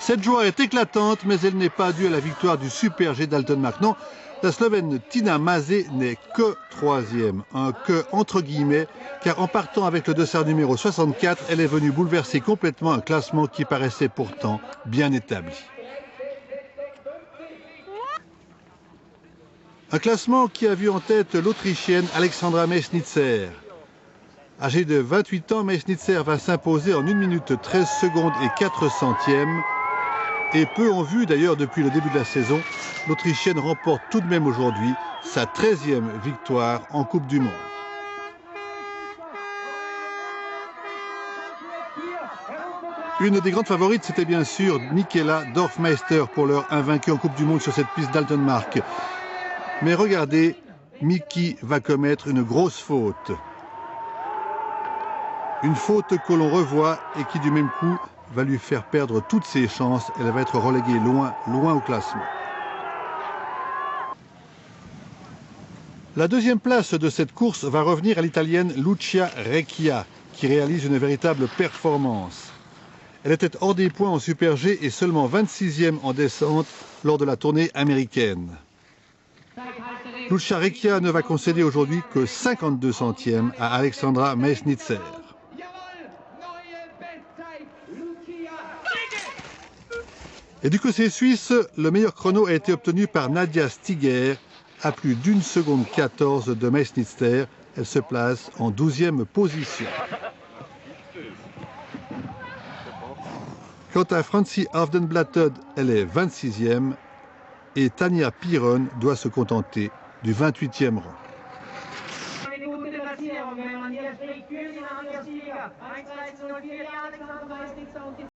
Cette joie est éclatante, mais elle n'est pas due à la victoire du Super G d'Altenmark. Non, la Slovène Tina Maze n'est que troisième. Un que entre guillemets, car en partant avec le dossard numéro 64, elle est venue bouleverser complètement un classement qui paraissait pourtant bien établi. Un classement qui a vu en tête l'Autrichienne Alexandra Meissnitzer. Âgée de 28 ans, Meissnitzer va s'imposer en 1 minute 13 secondes et 4 centièmes. Et peu ont vu d'ailleurs depuis le début de la saison, l'Autrichienne remporte tout de même aujourd'hui sa 13e victoire en Coupe du Monde. Une des grandes favorites, c'était bien sûr Michaela Dorfmeister pour leur invaincue en Coupe du Monde sur cette piste d'Altenmark. Mais regardez, Miki va commettre une grosse faute. Une faute que l'on revoit et qui du même coup va lui faire perdre toutes ses chances. Elle va être reléguée loin au classement. La deuxième place de cette course va revenir à l'Italienne Lucia Recchia, qui réalise une véritable performance. Elle était hors des points en Super G et seulement 26e en descente lors de la tournée américaine. Lucia Recchia ne va concéder aujourd'hui que 52 centièmes à Alexandra Meissnitzer. Et du côté suisse, le meilleur chrono a été obtenu par Nadia Stiger à plus d'1 seconde 14 de Meissnitzer. Elle se place en 12e position. Quant à Francie Afdenblatted, elle est 26e et Tanja Piron doit se contenter du 28e rang.